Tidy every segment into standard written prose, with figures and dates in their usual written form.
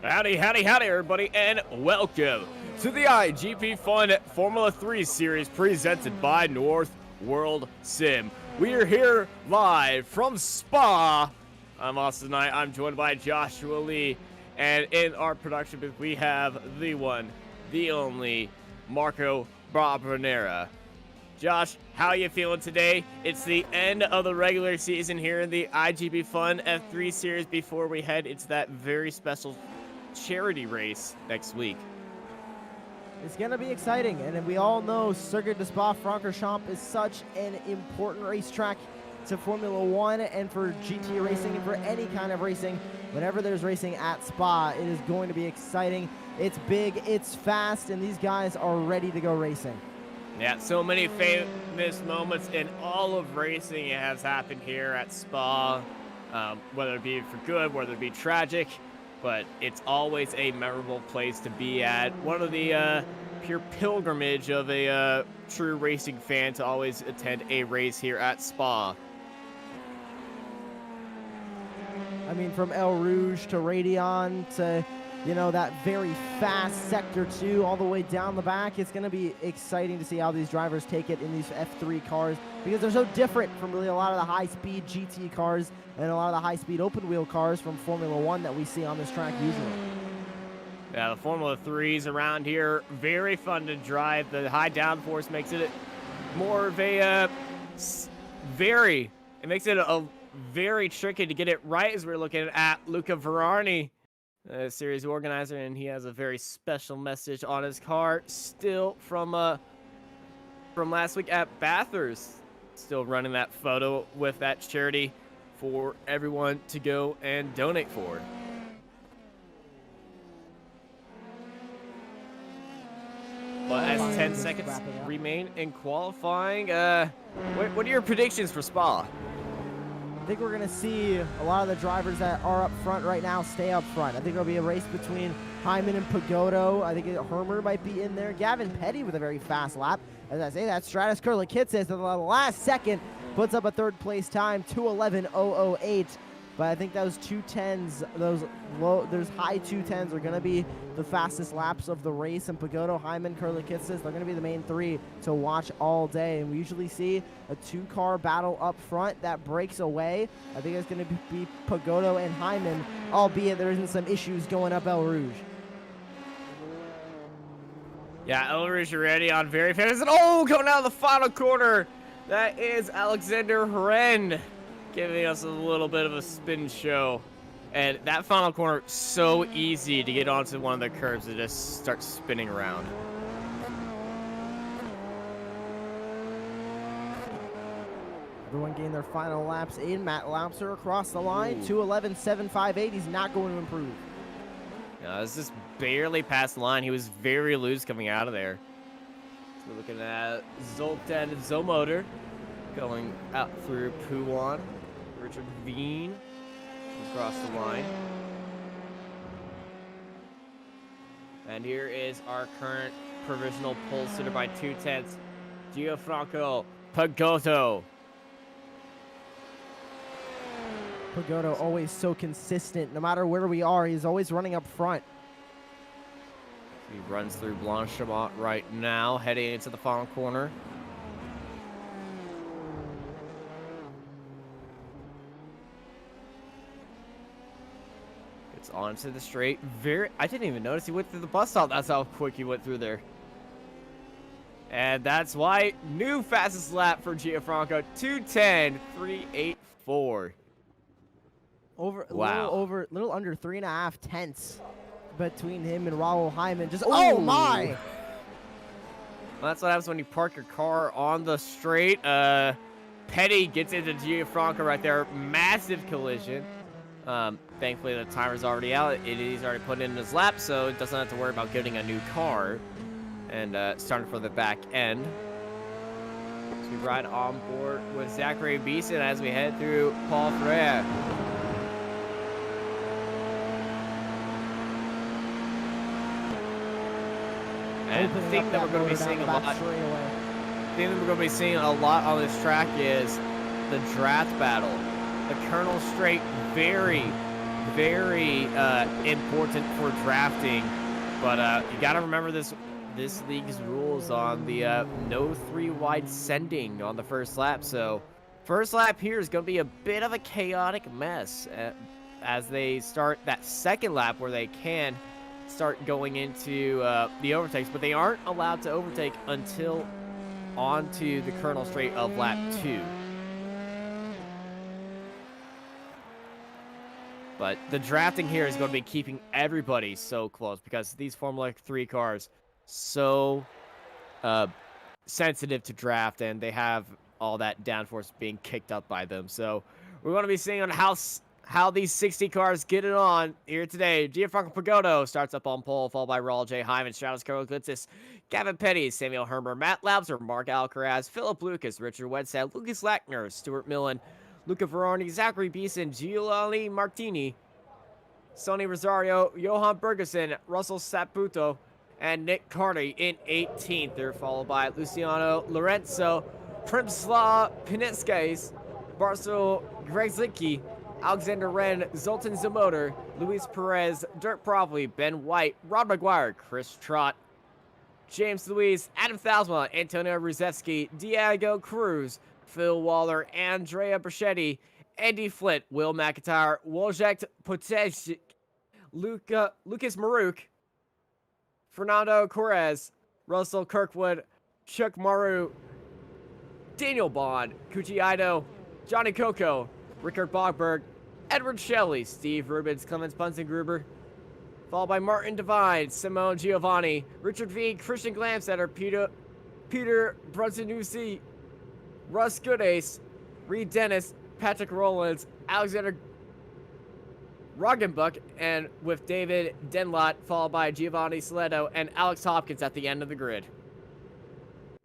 Howdy, howdy, howdy, everybody, and welcome to the iGPFun Formula 3 series presented by North World Sim. We are here live from Spa. I'm Austin Knight. I'm joined by Joshua Lee, and in our production booth we have the one, the only, Marco Barbonera. Josh, how are you feeling today? It's the end of the regular season here in the iGPFun-F3 series before we head into that very special charity race next week. It's going to be exciting, and we all know Circuit de Spa Francorchamps is such an important racetrack to Formula 1 and for GT racing and for any kind of racing. Whenever there's racing at Spa, it is going to be exciting. It's big, it's fast, and these guys are ready to go racing. Yeah, so many famous moments in all of racing has happened here at Spa, whether it be for good, whether it be tragic, but it's always a memorable place to be at. One of the pure pilgrimage of a true racing fan to always attend a race here at Spa. I mean, from El Rouge to Radion to, you know, that very fast Sector 2 all the way down the back. It's going to be exciting to see how these drivers take it in these F3 cars because they're so different from really a lot of the high-speed GT cars and a lot of the high-speed open-wheel cars from Formula 1 that we see on this track usually. Yeah, the Formula 3s around here, very fun to drive. The high downforce makes it more of a very tricky to get it right as we're looking at Luca Verarni, series organizer, and he has a very special message on his car still from last week at Bathurst. Still running that photo with that charity for everyone to go and donate for. But as 10 seconds remain in qualifying, what are your predictions for Spa? I think we're going to see a lot of the drivers that are up front right now stay up front. I think there'll be a race between Hyman and Pagoto. I think Hermer might be in there. Gavin Petty with a very fast lap. As I say that, Stratus Kurlikitsis at the last second puts up a third place time, 2:11.008. But I think those 2:10s, those high 2:10s are going to be the fastest laps of the race. And Pagoto, Hyman, Kurlikitsis, they're going to be the main three to watch all day. And we usually see a two-car battle up front that breaks away. I think it's going to be Pagoto and Hyman, albeit there isn't some issues going up El Rouge. Yeah, El Rouge already on very fast. Oh, going down the final corner. That is Alexander Hren giving us a little bit of a spin show. And that final corner, so easy to get onto one of the curves and just start spinning around. Everyone getting their final laps in. Matt Lampser across the line, 2:11.758. He's not going to improve. Yeah, this is barely past the line. He was very loose coming out of there. So we're looking at Zoltan Zomotor going out through Puwan. Richard Veen across the line. And here is our current provisional pole sitter by 2/10, Gianfranco Pagoto. Pagoto always so consistent. No matter where we are, he's always running up front. He runs through Blanchemont right now, heading into the final corner. Gets onto the straight. I didn't even notice he went through the bus stop. That's how quick he went through there. And that's why new fastest lap for Gianfranco, 2:10.384. Little under 3.5 tenths between him and Raul Hyman. Just oh my! Well, that's what happens when you park your car on the straight. Petty gets into Gianfranco right there. Massive collision. Thankfully, the timer's already out. He's already put in his lap, so it doesn't have to worry about getting a new car. And starting for the back end. So we ride on board with Zachary Beeson as we head through Paul Freire. And the thing that we're going to be seeing a lot. The thing that we're going to be seeing a lot on this track is the draft battle. The Colonel Straight, very, very important for drafting. But you got to remember this league's rules on the no 3-wide sending on the first lap. So first lap here is going to be a bit of a chaotic mess as they start that second lap where they can start going into the overtakes, but they aren't allowed to overtake until onto the Colonel Straight of lap 2. But the drafting here is going to be keeping everybody so close because these Formula 3 cars so sensitive to draft, and they have all that downforce being kicked up by them. So we're going to be seeing on how these 60 cars get it on here today. Gianfranco Pagodo starts up on pole, followed by Raul J. Hyman, Stratos Carol Glitzis, Gavin Petty, Samuel Hermer, Matt Labser, Mark Alcaraz, Philip Lucas, Richard Wedstad, Lucas Lackner, Stuart Millen, Luca Verarni, Zachary Beeson, Giuliani Martini, Sonny Rosario, Johan Bergerson, Russell Saputo, and Nick Carty in 18th. They're followed by Luciano Lorenzo, Primslav Pineskes, Barcel Grezlicki, Alexander Wren, Zoltan Zamoter, Luis Perez, Dirk Provely, Ben White, Rod McGuire, Chris Trott, James Luis, Adam Thousma, Antonio Ruzewski, Diego Cruz, Phil Waller, Andrea Brachetti, Andy Flint, Will McIntyre, Wojciech Potecik, Lucas Maruk, Fernando Correz, Russell Kirkwood, Chuck Maru, Daniel Bond, Kuchi Ido, Johnny Coco, Rickard Bogberg, Edward Shelley, Steve Rubens, Clemens Bunsen-Gruber, followed by Martin Devine, Simone Giovanni, Richard V, Christian Glamsetter, Peter Brunsonusi, Russ Goodace, Reed Dennis, Patrick Rowlands, Alexander Roggenbuck, and with David Denlot, followed by Giovanni Saletto and Alex Hopkins at the end of the grid.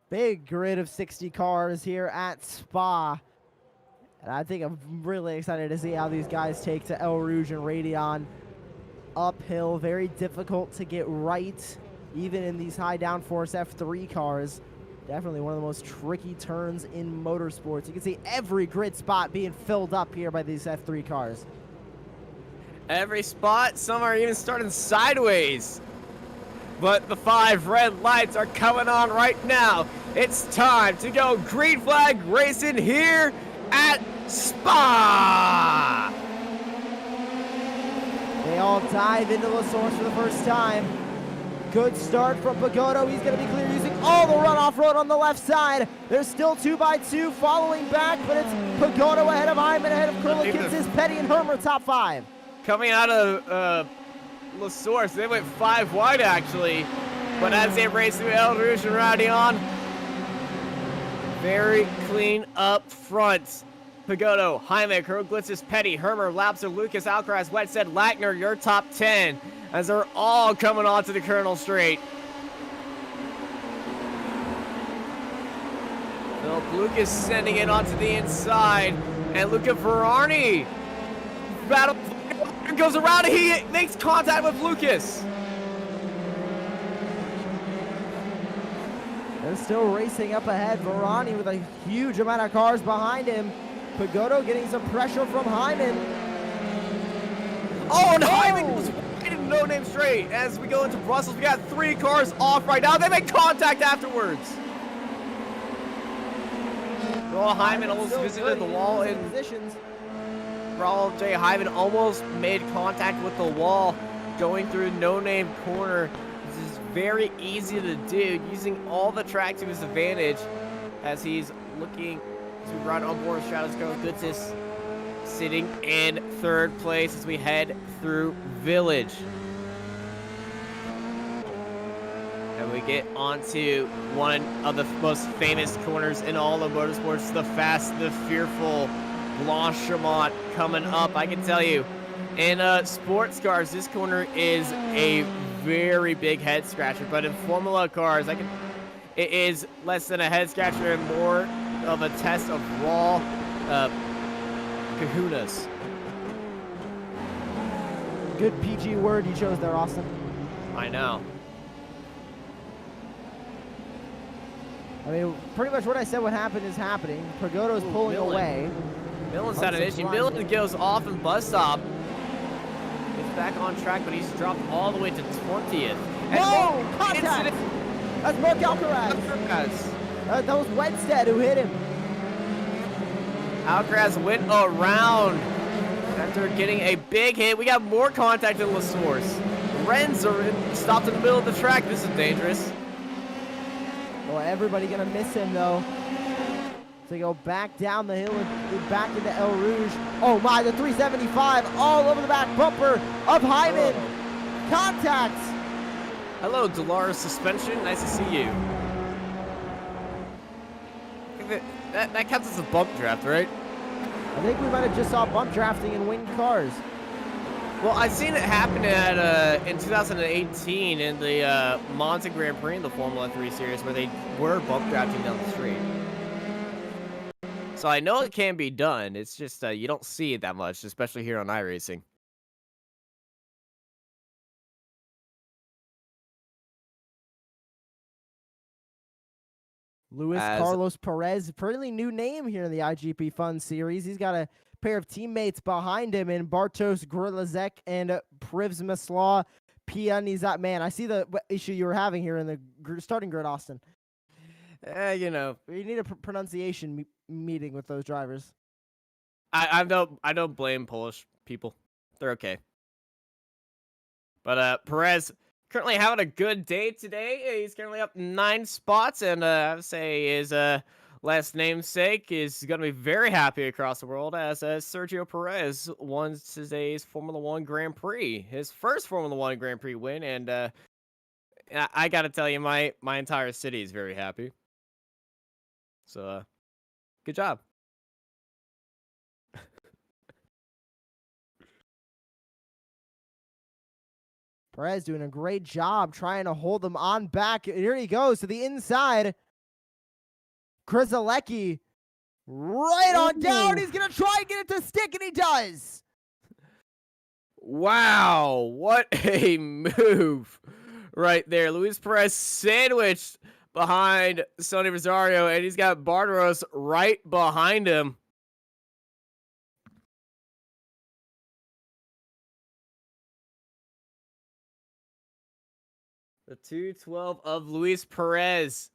Big grid of 60 cars here at Spa. And I think I'm really excited to see how these guys take to El Rouge and Radeon. Uphill, very difficult to get right, even in these high downforce F3 cars. Definitely one of the most tricky turns in motorsports. You can see every grid spot being filled up here by these F3 cars. Every spot, some are even starting sideways. But the 5 red lights are coming on right now. It's time to go green flag racing here at Spa. They all dive into the source for the first time. Good start from Pagodo. He's going to be clear using all the runoff road on the left side. There's still 2x2 following back, but it's Pagodo ahead of Hyman, ahead of Kurlikitsis, Petty, and Hermer, top 5. Coming out of La Source, they went 5 wide actually, but as they race through El Rouge and Radeon, very clean up front. Pagodo, Hyman, Kurlikitsis, Petty, Hermer, Lapser, Lucas, Alcaraz, Wetstead, Lackner, your top 10, as they're all coming onto the Colonel Straight. Philip Lucas sending it onto the inside, and Luca Verarni battle goes around, and he makes contact with Lucas. They're still racing up ahead. Verarni with a huge amount of cars behind him. Pagodo getting some pressure from Hyman. Oh, and Hyman goes wide in No Name Straight. As we go into Brussels, we got 3 cars off right now. They make contact afterwards. Raul Hyman almost visited the wall in positions. Raul J. Hyman almost made contact with the wall going through No Name Corner. This is very easy to do, using all the track to his advantage as he's looking to run on board Stratoscope Goodsis, sitting in 3rd place as we head through Village. And we get onto one of the most famous corners in all of motorsports, the Fast, the Fearful Blanchimont coming up. I can tell you, in sports cars, this corner is a very big head scratcher, but in Formula cars, it is less than a head scratcher and more of a test of raw kahunas. Good PG word you chose there, Austin. I know. I mean, pretty much what I said would happen is happening. Pagodo's pulling away. Millen's had an issue. Millen goes off and bus stop. back on track, but he's dropped all the way to 20th. And Whoa! Contact! That's Mark Alcaraz. That was Wedstead who hit him. Alcaraz went around after getting a big hit. We got more contact in La Source. Renzer stopped in the middle of the track. This is dangerous. Well, everybody gonna miss him though. So go back down the hill and back into El Rouge. Oh my, the 375 all over the back bumper of Hyman. Oh. Contact. Hello, Dolores Suspension. Nice to see you. That counts as a bump draft, right? I think we might have just saw bump drafting in winged cars. Well, I've seen it happen at in 2018 in the Monza Grand Prix in the Formula 3 series where they were bump drafting down the street. So I know it can be done. It's just you don't see it that much, especially here on iRacing. Luis Carlos Perez, pretty new name here in the iGPFun series. He's got a pair of teammates behind him in Bartosz Grylazek and Privsmislaw Pianizat. Man, I see the issue you were having here in the starting grid, Austin. You know, you need a pronunciation meeting with those drivers. I don't blame Polish people. They're okay. But Perez currently having a good day today. He's currently up 9 spots, and I would say his last namesake is going to be very happy across the world as Sergio Perez won today's Formula 1 Grand Prix. His first Formula 1 Grand Prix win, and I got to tell you, my entire city is very happy. So, good job. Perez doing a great job trying to hold them on back. Here he goes to the inside. Grzylecki right on down. He's going to try and get it to stick, and he does. Wow, what a move right there. Luis Perez sandwiched behind Sonny Rosario, and he's got Barbaros right behind him. The 212 of Luis Perez.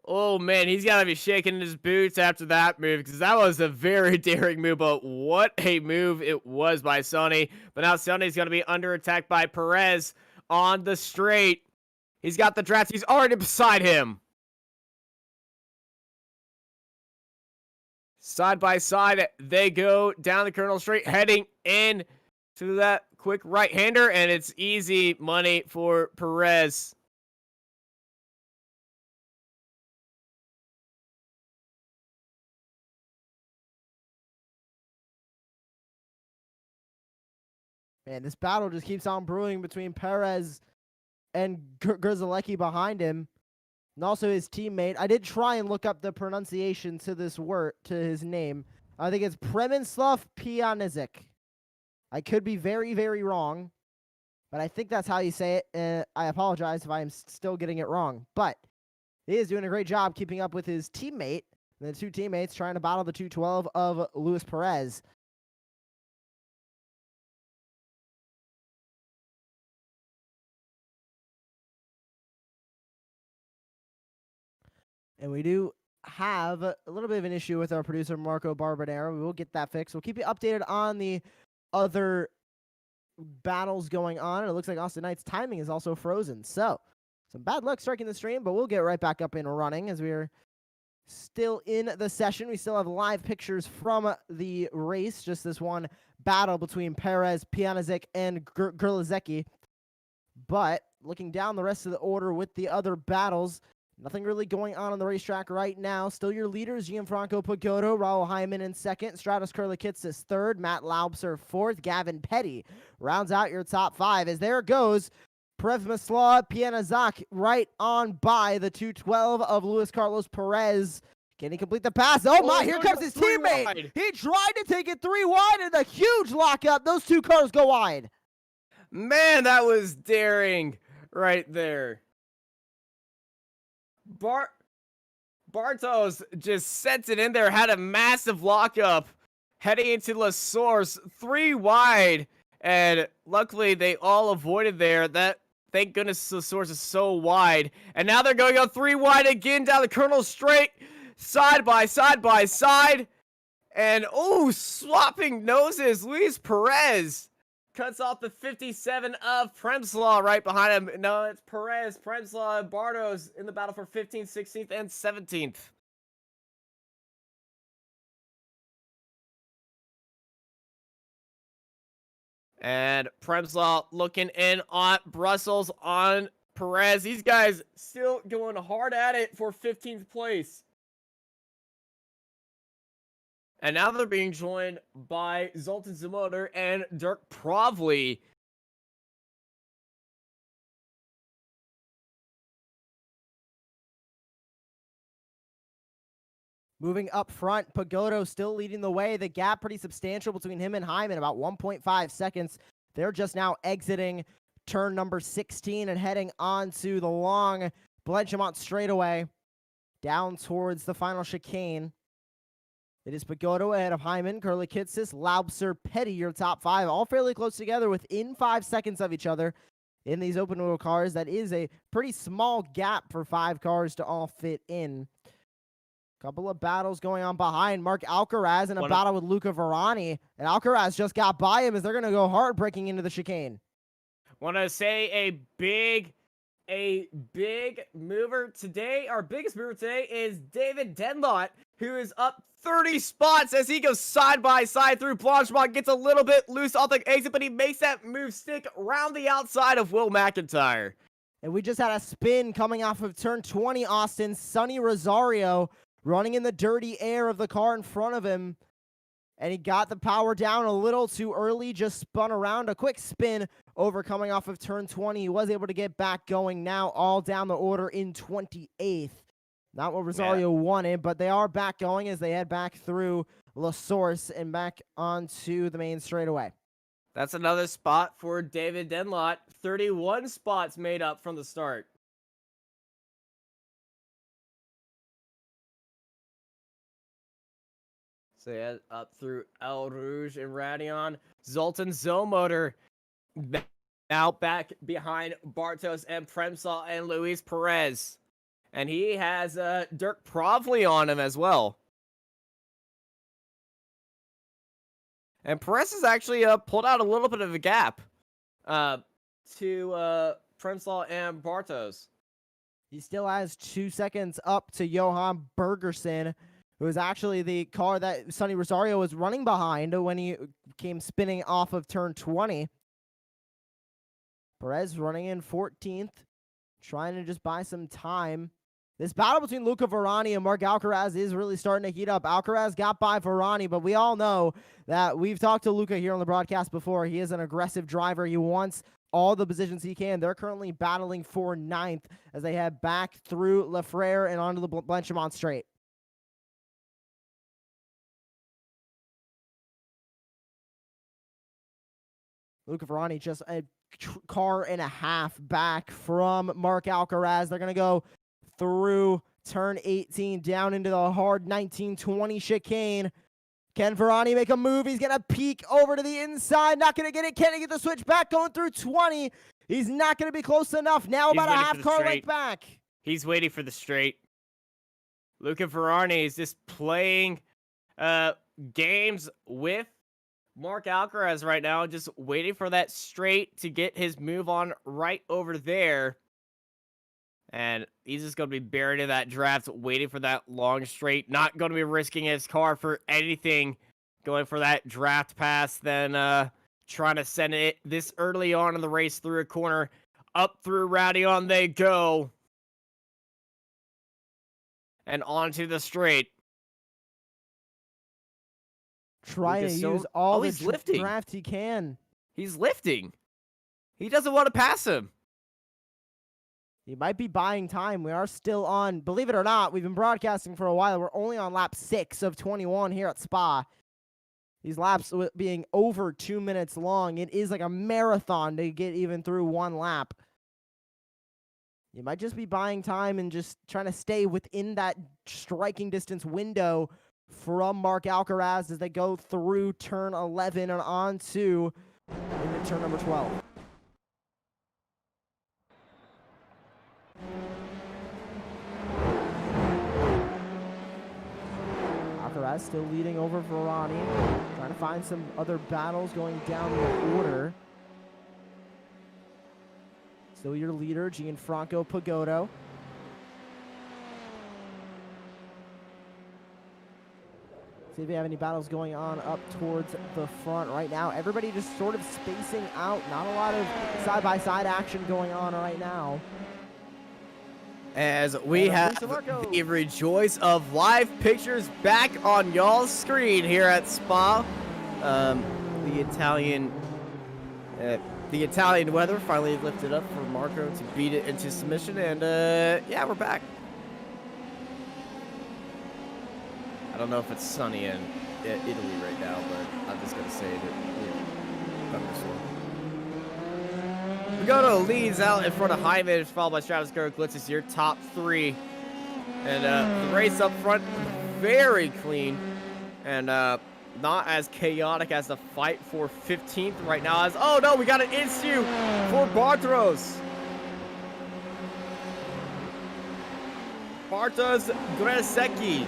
Oh, man, he's got to be shaking his boots after that move because that was a very daring move, but what a move it was by Sonny. But now Sonny's going to be under attack by Perez on the straight. He's got the draft. He's already beside him. Side by side, they go down the Colonel Straight, heading in to that quick right-hander, and it's easy money for Perez. Man, this battle just keeps on brewing between Perez and Grzylecki behind him, and also his teammate. I did try and look up the pronunciation to this word, to his name. I think it's Przemysław Pianizik. I could be very, very wrong, but I think that's how you say it. I apologize if I am still getting it wrong, but he is doing a great job keeping up with his teammate. The two teammates trying to battle the 212 of Luis Perez. And we do have a little bit of an issue with our producer, Marco Barbadero. We will get that fixed. We'll keep you updated on the other battles going on. And it looks like Austin Knight's timing is also frozen. So, some bad luck striking the stream, but we'll get right back up and running as we're still in the session. We still have live pictures from the race, just this one battle between Perez, Pianizik, and Grzylecki. But looking down the rest of the order with the other battles, nothing really going on the racetrack right now. Still your leaders, Gianfranco Pagotto, Raul Hyman in second, Stratos Kurlikitsis third, Matt Laubser fourth, Gavin Petty rounds out your top 5. As there goes Prevmislav Pianizak right on by the 212 of Luis Carlos Perez. Can he complete the pass? Oh my, here comes his teammate. Wide. He tried to take it 3 wide and a huge lockup. Those 2 cars go wide. Man, that was daring right there. Bartos just sent it in there, had a massive lockup heading into La Source 3 wide, And luckily, they all avoided there. Thank goodness the source is so wide. And now they're going on 3 wide again down the Colonel Straight. Side by side by side. And, oh, swapping noses. Luis Perez cuts off the 57 of Premslaw right behind him. No, it's Perez, Premslaw, and Bardos in the battle for 15th, 16th, and 17th. And Premslaw looking in on Brussels on Perez. These guys still going hard at it for 15th place. And now they're being joined by Zoltan Zemoder and Dirk Provley. Moving up front, Pagodo still leading the way. The gap pretty substantial between him and Hyman, about 1.5 seconds. They're just now exiting turn number 16 and heading on to the long Blanchimont straightaway down towards the final chicane. It is Pagodo ahead of Hyman, Curly Kitsis, Laubser, Petty, your top 5, all fairly close together within 5 seconds of each other in these open wheel cars. That is a pretty small gap for 5 cars to all fit in. Couple of battles going on behind Mark Alcaraz in a battle with Luca Verani. And Alcaraz just got by him as they're going to go hard breaking into the chicane. Want to say a big mover today. Our biggest mover today is David Denlot, who is up 30 spots as he goes side by side through Blanchimont, gets a little bit loose off the exit, but he makes that move stick around the outside of Will McIntyre. And we just had a spin coming off of turn 20, Austin. Sonny Rosario running in the dirty air of the car in front of him. And he got the power down a little too early, just spun around. A quick spin over coming off of turn 20. He was able to get back going now, all down the order in 28th. Not what Rosario wanted, but they are back going as they head back through La Source and back onto the main straightaway. That's another spot for David Denlot. 31 spots made up from the start. So yeah, up through El Rouge and Radion. Zoltan Zomotor now back behind Bartos and Premsal and Luis Perez. And he has Dirk Provley on him as well. And Perez has actually pulled out a little bit of a gap to Premsal and Bartos. He still has 2 seconds up to Johan Bergerson, who is actually the car that Sonny Rosario was running behind when he came spinning off of turn 20. Perez running in 14th, trying to just buy some time. This battle between Luca Verani and Mark Alcaraz is really starting to heat up. Alcaraz got by Verani, but we all know that we've talked to Luca here on the broadcast before. He is an aggressive driver. He wants all the positions he can. They're currently battling for 9th as they head back through Lafrere and onto the Blanchimont Straight. Luca Verani just a car and a half back from Mark Alcaraz. They're going to go through turn 18 down into the hard 19-20 chicane. Can Verani make a move? He's going to peek over to the inside. Not going to get it. Can he get the switch back going through 20? He's not going to be close enough. Now about a half car length back. He's waiting for the straight. Luca Verani is just playing games with Mark Alcaraz right now, just waiting for that straight to get his move on right over there. And he's just going to be buried in that draft, waiting for that long straight. Not going to be risking his car for anything, going for that draft pass, then trying to send it this early on in the race through a corner. Up through Radion they go. And onto the straight. Trying to use all the draft he can. He's lifting. He doesn't want to pass him. He might be buying time. We are still on, believe it or not, we've been broadcasting for a while. We're only on lap 6 of 21 here at Spa. These laps being over 2 minutes long. It is like a marathon to get even through one lap. You might just be buying time and just trying to stay within that striking distance window from Mark Alcaraz as they go through turn 11 and on to into turn number 12. Alcaraz still leading over Varani. Trying to find some other battles going down the order. Still your leader, Gianfranco Pagotto. See if we have any battles going on up towards the front right now. Everybody just sort of spacing out. Not a lot of side-by-side action going on right now. As we have the rejoice of live pictures back on y'all's screen here at Spa. The Italian weather finally lifted up for Marco to beat it into submission, and yeah, we're back. I don't know if it's sunny in Italy right now, but I'm just gonna say that thunderstorm. Pagotto leads out in front of Hyman, followed by Travis Glitz is your top three. And the race up front, very clean. And not as chaotic as the fight for 15th right now. As oh no, we got an issue for Bartos. Bartos Gresecki.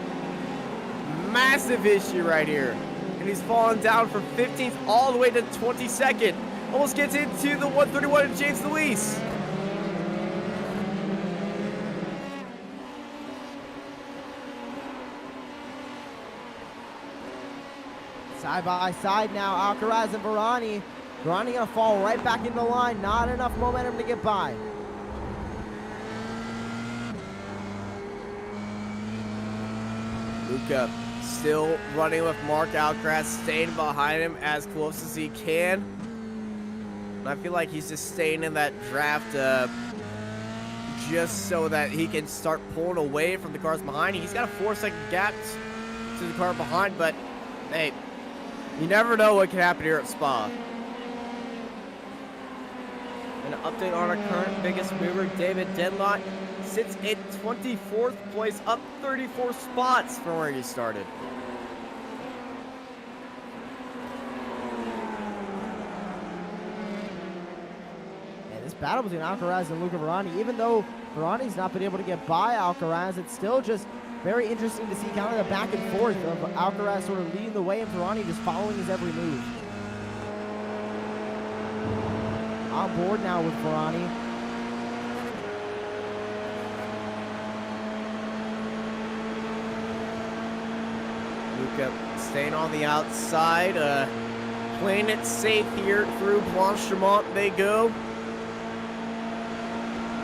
Massive issue right here. And he's fallen down from 15th all the way to 22nd. Almost gets into the 131 of James Luis. Side by side now, Alcaraz and Varani. Varani gonna fall right back into the line. Not enough momentum to get by. Luca still running with Mark Alcaraz, staying behind him as close as he can. And I feel like he's just staying in that draft just so that he can start pulling away from the cars behind. He's got a 4-second gap to the car behind, but hey, you never know what can happen here at Spa. An update on our current biggest mover, David Denlott, sits in 24th place, up 34 spots from where he started. And this battle between Alcaraz and Luca Varani, even though Varani's not been able to get by Alcaraz, it's still just very interesting to see kind of the back and forth of Alcaraz sort of leading the way and Varani just following his every move. On board now with Varani. Luca staying on the outside, playing it safe here through Blanchimont they go.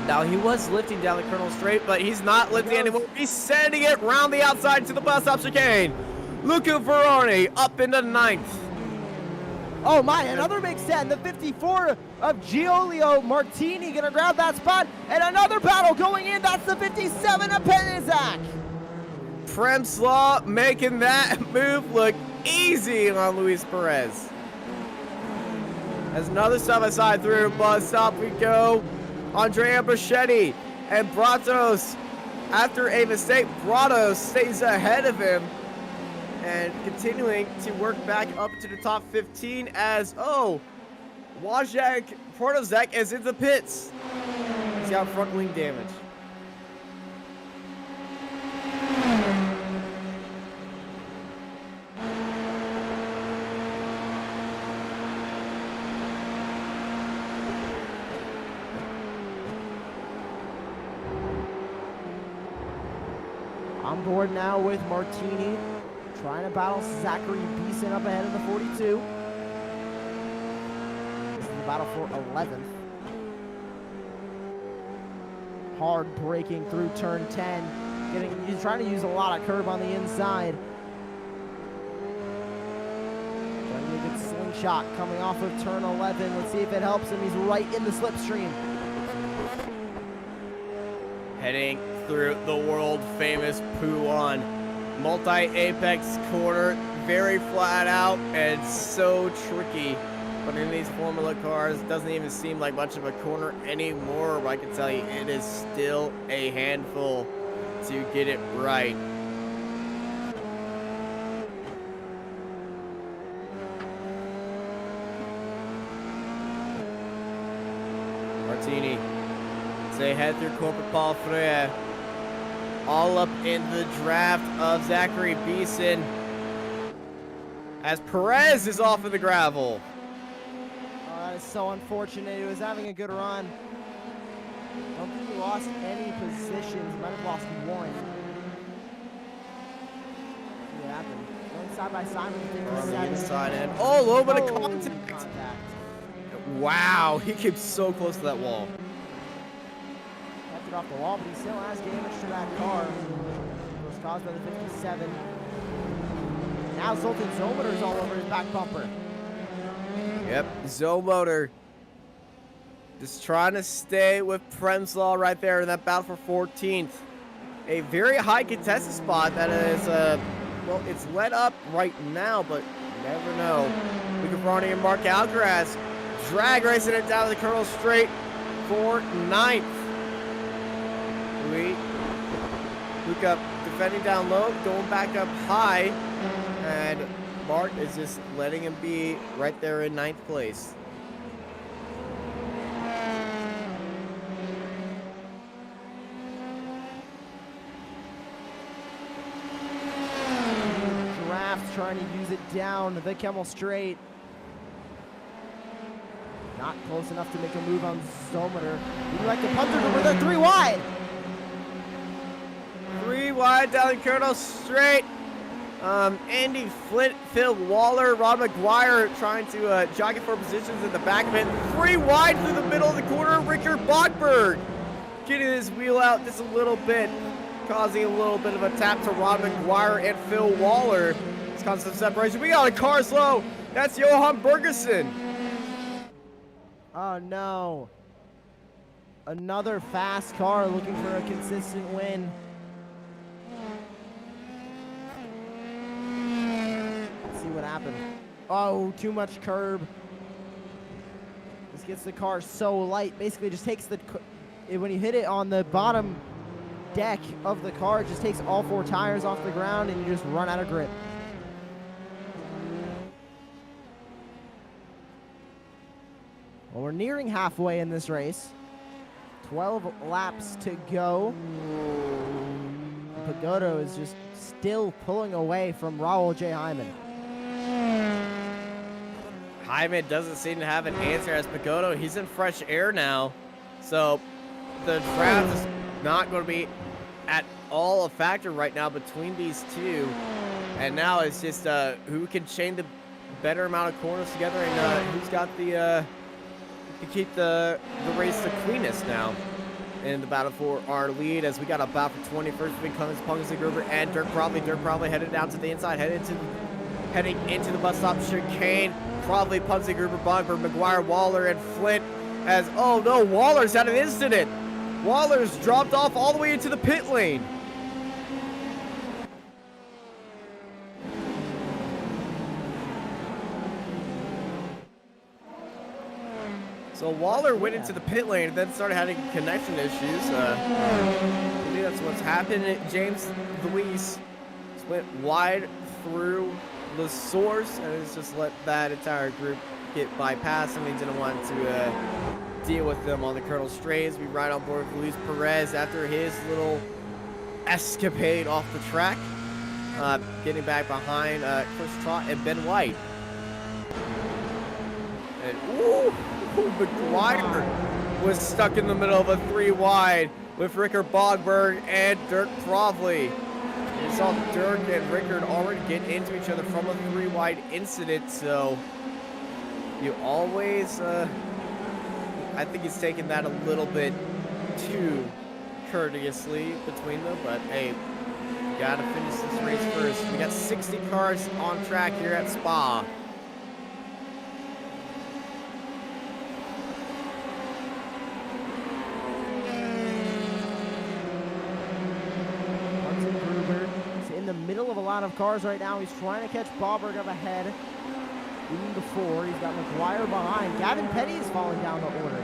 Now he was lifting down the Colonel Straight, but he's not lifting anymore. He's sending it round the outside to the bus stop chicane. Luca Varani up into 9th. Oh my, another big set. The 54 of Giulio Martini gonna grab that spot. And another battle going in. That's the 57 of Penizak. Premslaw making that move look easy on Luis Perez. As another side-by-side through bus stop we go. Andrea Brachetti and Bratos. After a mistake, Bratos stays ahead of him. And continuing to work back up to the top 15 as, oh, Wojciech Protozek is in the pits. He's got front wing damage. On board now with Martini. Trying to battle Zachary Beeson up ahead of the 42. This is the battle for 11th. Hard braking through turn 10. He's trying to use a lot of curb on the inside. Trying to get a good slingshot coming off of turn 11. Let's see if it helps him. He's right in the slipstream. Heading through the world famous Pouan. Multi-apex corner, very flat out and so tricky. But in these Formula cars, it doesn't even seem like much of a corner anymore. But I can tell you, it is still a handful to get it right. they head through Corporate Paul Freire. All up in the draft of Zachary Beeson. As Perez is off of the gravel. Oh, that is so unfortunate. He was having a good run. I don't think he lost any positions. He might have lost one. See what happened. Going side by side with the 57. Inside in. Oh, a little bit of contact. Contact. Wow, he came so close to that wall. Kept it off the wall, but he still has damage to that car. It was caused by the 57. Now Zoltan Zomotor is all over his back bumper. Yep, Zomotor just trying to stay with Premslaw right there in that battle for 14th. A very high contested spot that is, well, it's let up right now, but you never know. Luca Ferrari and Mark Alcaraz drag racing it down the Colonel Straight for 9th. Luca defending down low, going back up high, and Mark is just letting him be right there in 9th place. Draft trying to use it down the Kemmel Straight. Not close enough to make a move on Zomotor. He'd like to punt it over there, 3 wide. 3 wide down the Colonel Straight. Andy Flint, Phil Waller, Ron McGuire trying to jockey for positions in the back of it. 3 wide through the middle of the corner. Richard Bachberg getting his wheel out just a little bit, causing a little bit of a tap to Ron McGuire and Phil Waller. It's causing some separation. We got a car slow. That's Johan Bergerson. Oh no. Another fast car looking for a consistent win. Let's see what happened. Oh, too much curb. This gets the car so light. Basically just takes the, when you hit it on the bottom deck of the car, it just takes all 4 tires off the ground and you just run out of grip. Well, we're nearing halfway in this race. 12 laps to go. Pagodo is just still pulling away from Raul J. Hyman. Hyman doesn't seem to have an answer as Pagodo. He's in fresh air now. So the draft is not going to be at all a factor right now between these two. And now it's just who can chain the better amount of corners together and who's got the to keep the race the cleanest now in the battle for our lead, as we got a battle for 21st between Cummins, Pungsley, Gruber, and Dirk Probably. Dirk Probably headed down to the inside, heading into the bus stop chicane. Probably, Pungsley, Gruber, Bogberg, McGuire, Waller, and Flint. As, oh no, Waller's had an incident. Waller's dropped off all the way into the pit lane. So Waller went into the pit lane and then started having connection issues. I think that's what's happened. James Luis went wide through the source and has just let that entire group get bypassed, and he didn't want to deal with them on the Colonel Straight. We ride on board with Luis Perez after his little escapade off the track, getting back behind Chris Trott and Ben White. And ooh, McGuire was stuck in the middle of a 3 wide with Rickard Bogberg and Dirk Provley. You saw Dirk and Rickard already get into each other from a 3 wide incident, so you always, I think he's taking that a little bit too courteously between them, but hey, you gotta finish this race first. We got 60 cars on track here at Spa. Middle of a lot of cars right now. He's trying to catch Bobberg up ahead. Even before, he's got McGuire behind. Gavin Petty is falling down the order.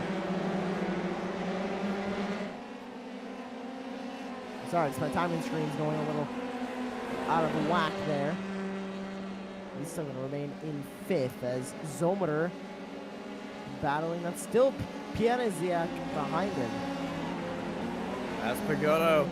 Sorry, it's my timing screen's going a little out of whack there. He's still going to remain in 5th as Zomotor battling. That's still Pianiziak behind him. As Pagoda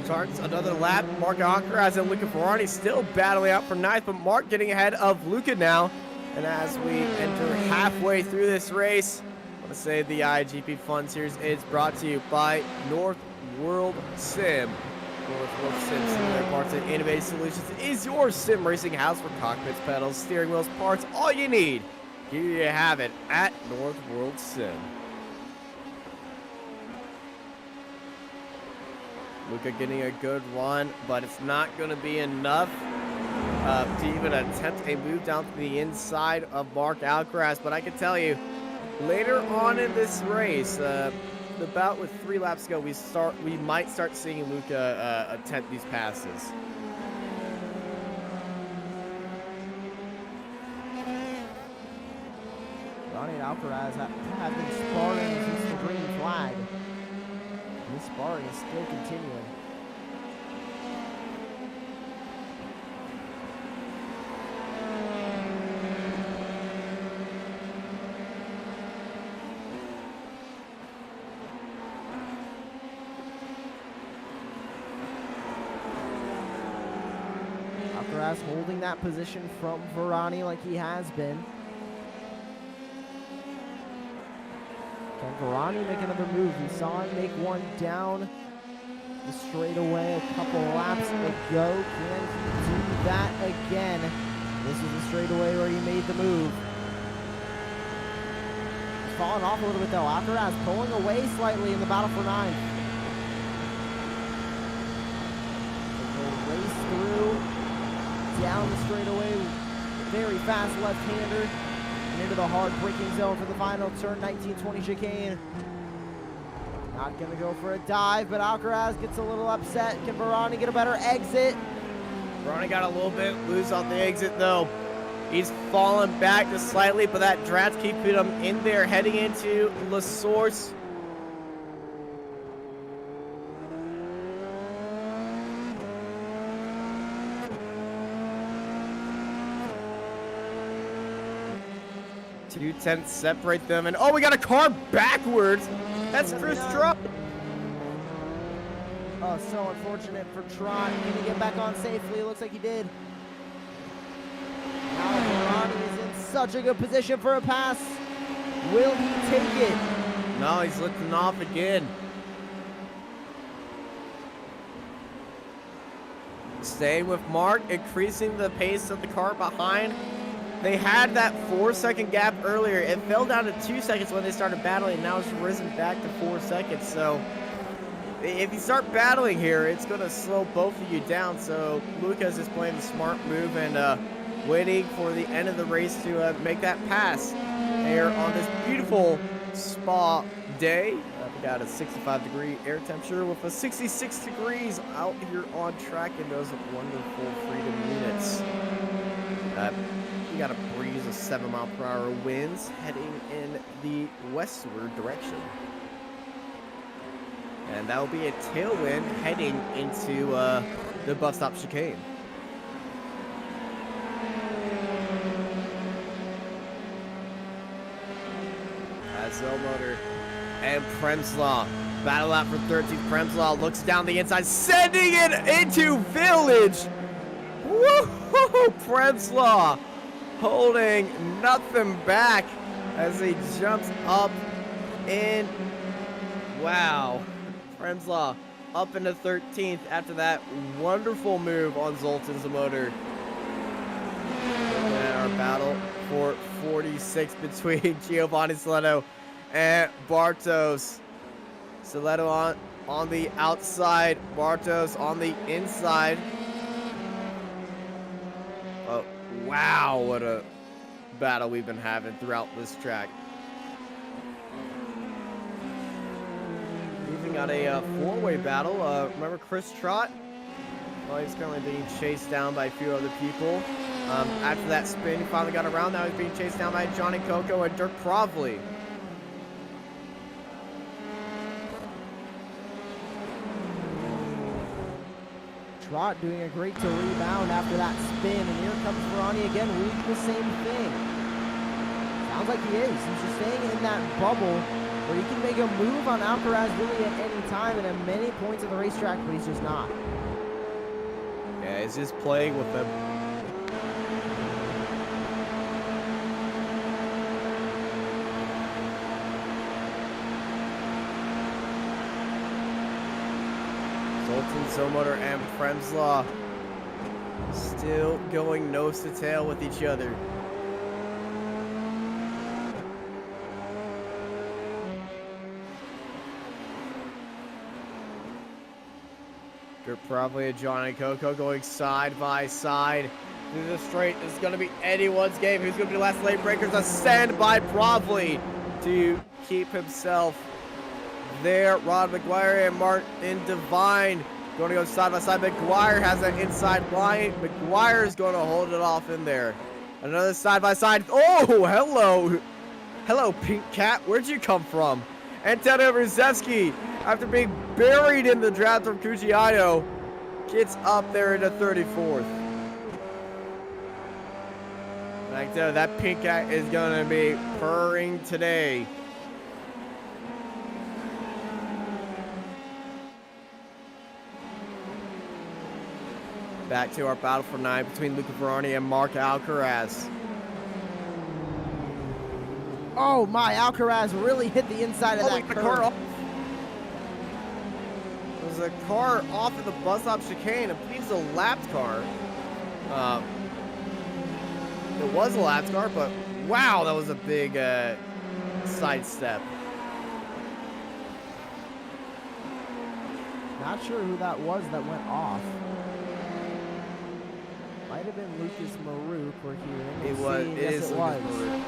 starts another lap, Mark Alcaraz and Luca Ferrari still battling out for ninth, but Mark getting ahead of Luca now. And as we enter halfway through this race, I want to say the iGP Fun Series is brought to you by North World Sim. North World Sim Simulator Parts and Innovative Solutions is your sim racing house for cockpits, pedals, steering wheels, parts, all you need. Here you have it at North World Sim. Luca getting a good run, but it's not going to be enough to even attempt a move down to the inside of Mark Alcaraz. But I can tell you, later on in this race, the bout with 3 laps to go, we might start seeing Luca attempt these passes. Ronnie and Alcaraz have been sparring since the green flag. This sparring is still continuing. Alcaraz holding that position from Varani like he has been. Can Varani make another move? We saw him make one down the straightaway a couple laps ago. Can he do that again? This is the straightaway where he made the move. He's falling off a little bit though. Alcaraz pulling away slightly in the battle for ninth. He'll race through, down the straightaway, very fast left-hander. And into the hard braking zone for the final turn, 1920 chicane. Not gonna go for a dive, but Alcaraz gets a little upset. Can Varani get a better exit? Varani got a little bit loose off the exit though. He's fallen back just slightly, but that draft's keeping him in there heading into La Source. Two-tenths separate them, and oh, we got a car backwards. That's Chris Trott. Oh, so unfortunate for Trott. Can he get back on safely? Looks like he did. Now Varani is in such a good position for a pass. Will he take it? No, he's lifting off again. Staying with Mark, increasing the pace of the car behind. They had that 4-second gap earlier. It fell down to 2 seconds when they started battling. Now it's risen back to 4 seconds. So if you start battling here, it's going to slow both of you down. So Lucas is playing the smart move and waiting for the end of the race to make that pass here on this beautiful Spa day. We got a 65-degree air temperature with a 66 degrees out here on track in those wonderful freedom units. We got a breeze of 7-mile-per-hour winds heading in the westward direction. And that will be a tailwind heading into the bus stop chicane. Azel Motor and Premslaw battle out for 13th. Premslaw looks down the inside, sending it into Village. Woo-hoo-hoo! Premslaw holding nothing back as he jumps up in. Wow. Premslaw up into 13th after that wonderful move on Zoltan Zamotor. And our battle for 46 between Giovanni Saletto and Bartos. Saletto on the outside, Bartos on the inside. Oh, wow, what a battle we've been having throughout this track. We've got a four-way battle. Remember Chris Trott? Well, he's currently being chased down by a few other people. After that spin, he finally got around. Now he's being chased down by Johnny Coco and Dirk Provley. Trott doing a great to rebound after that spin, and here comes Varani again, we do the same thing. Sounds like he is. He's just staying in that bubble where he can make a move on Alcaraz really at any time and at many points of the racetrack, but he's just not. Yeah, he's just playing with them. Zoltan, Zomotor, and Premslaw still going nose to tail with each other. You're probably a Johnny Coco going side by side through the straight. This is going to be anyone's game. Who's going to be the last lane breakers? A stand by Provly to keep himself there. Rod McGuire and Martin Devine going to go side by side. McGuire has that inside line. McGuire is going to hold it off in there. Another side by side. Oh, hello. Hello, Pink Cat. Where'd you come from? Antonio Brzezinski, after being buried in the draft from Cucciano, gets up there into 34th. Like that Pink Cat is going to be purring today. Back to our battle for 9 between Luca Ferrari and Mark Alcaraz. Oh my, Alcaraz really hit the inside of that the curve. car off. There's a car off of the bus stop chicane. I believe it's a lapped car. It was a lapped car, but wow, that was a big side step. Not sure who that was that went off. Might have been Lucas Marouk. We're here. It was. It is Lucas Marouk.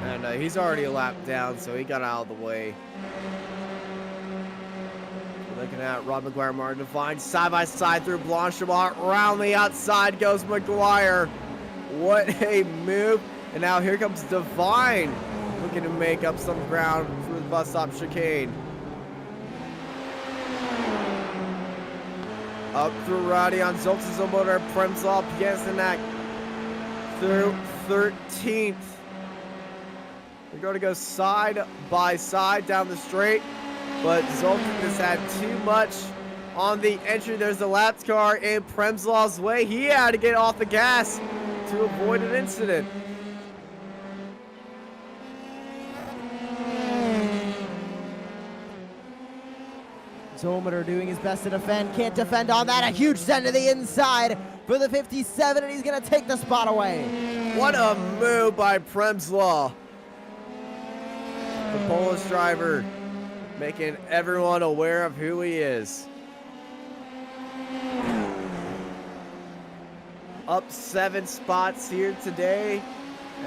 And he's already a lap down, so he got out of the way. Looking at Rod McGuire, Martin Devine, side by side through Blanchimont. Around the outside goes McGuire. What a move. And now here comes Devine, looking to make up some ground through the bus stop chicane. Up through Radion, Zoltan, Zomotor, Premslaw, Piasenak through 13th. We're going to go side by side down the straight, but Zoltan has had too much on the entry. There's the lapped car in Premslaw's way. He had to get off the gas to avoid an incident. Zomotor doing his best to defend. Can't defend on that. A huge send to the inside for the 57, and he's going to take the spot away. What a move by Premslaw. The Polish driver making everyone aware of who he is. Up 7 spots here today,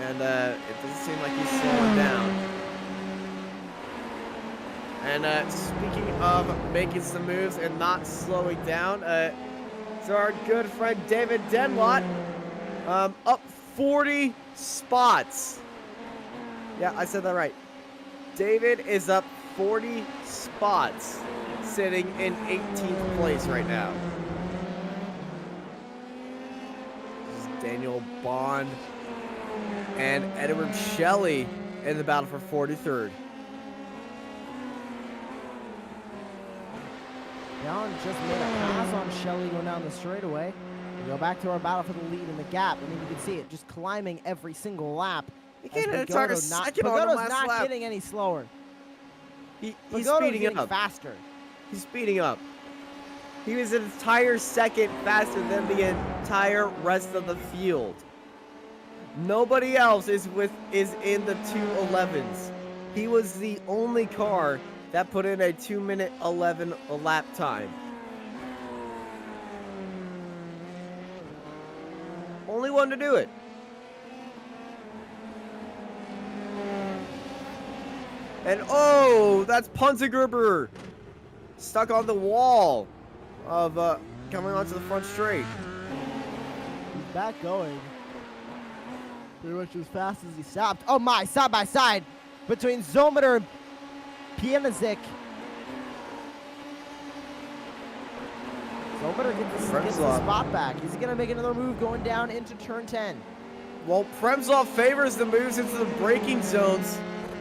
and it doesn't seem like he's slowing down. And speaking of making some moves and not slowing down, so our good friend David Denlot, up 40 spots. Yeah, I said that right. David is up 40 spots, sitting in 18th place right now. This is Daniel Bond and Edward Shelley in the battle for 43rd. Allen just made a pass on Shelley going down the straightaway. We go back to our battle for the lead in the gap. I mean, you can see it just climbing every single lap. He can't attack a second on the last not lap. getting any slower. He's Pagoda's speeding getting up. faster. He's speeding up. He was an entire second faster than the entire rest of the field. Nobody else is in the 2:11s. He was the only car that put in a 2-minute 11 lap time. Only one to do it. And oh, that's Punzegruber stuck on the wall of coming onto the front straight. He's back going pretty much as fast as he stopped. Oh my, side by side between Zomotor and Piemazik. Zomotor gets the spot back. He's going to make another move going down into turn 10. Well, Premslaw favors the moves into the braking zones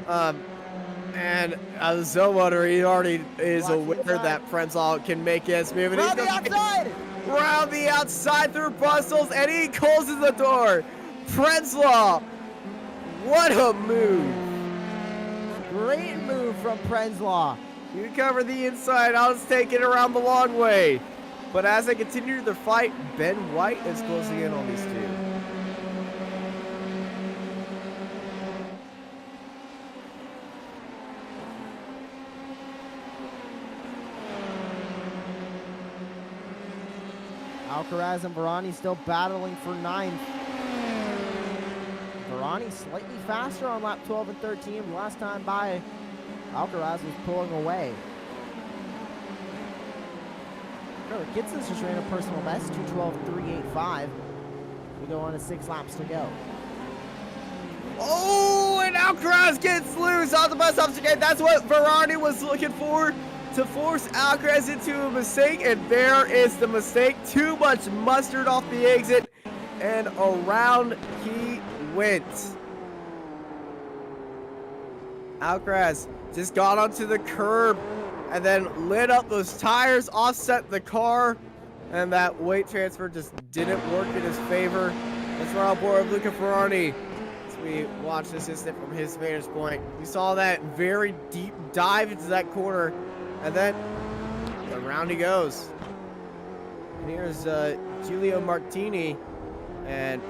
And Zomotor, he already is aware inside. that Prenzlau can make his move. And Round he's the gonna outside! round the outside through bustles, and he closes the door. Prenzlau, what a move. Great move from Prenzlau. You cover the inside, I'll just take it around the long way. But as they continue their fight, Ben White is closing in on these two. Alcaraz and Varani still battling for 9th. Varani slightly faster on lap 12 and 13. Last time by, Alcaraz was pulling away. Remember, Gitson's just ran a personal best, 2:12.385. We go on to 6 laps to go. Oh, and Alcaraz gets loose on the bus obstacle. That's what Varani was looking for, to force Alcaraz into a mistake, and there is the mistake. Too much mustard off the exit, and around he went. Alcaraz just got onto the curb and then lit up those tires, offset the car, and that weight transfer just didn't work in his favor. Let's run on board Luca Ferrari. As we watch this incident from his vantage point, we saw that very deep dive into that corner, and then around he goes. And here's Giulio Martini, and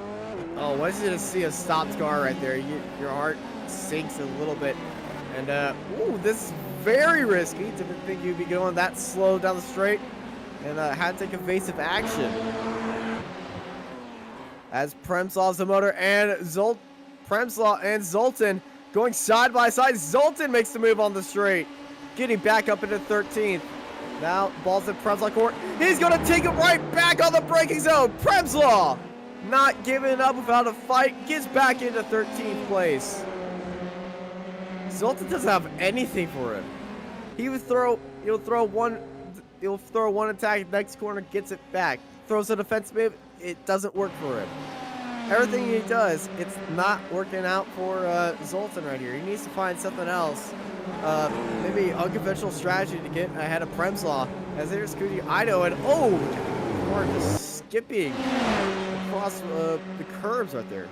oh, what is it to see a stopped car right there? Your heart sinks a little bit. And ooh, this is very risky. Didn't think you'd be going that slow down the straight, and had to take evasive action. As Premslaw's the motor, and Premslaw and Zoltan going side by side. Zoltan makes the move on the straight, getting back up into 13th. Now ball's in Premslaw court. He's gonna take it right back on the braking zone. Premslaw, not giving up without a fight, gets back into 13th place. Zoltan doesn't have anything for him. He'll throw one attack, next corner gets it back. Throws a defense move, it doesn't work for him. Everything he does, it's not working out for Zoltan right here. He needs to find something else. Maybe unconventional strategy to get ahead of Premslaw. As there's Kuti Ido, and oh, or just skipping across the curves right there.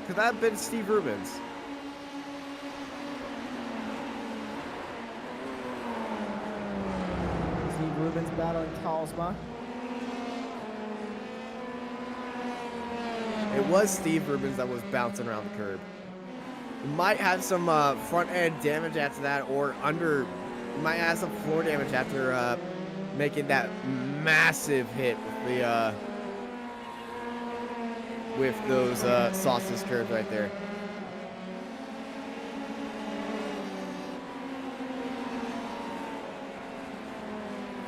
Could that have been Steve Rubens? Steve Rubens battling Talsma. It was Steve Rubens that was bouncing around the curb. Might have some front end damage after that, or might have some floor damage after making that massive hit with those sausage curves right there.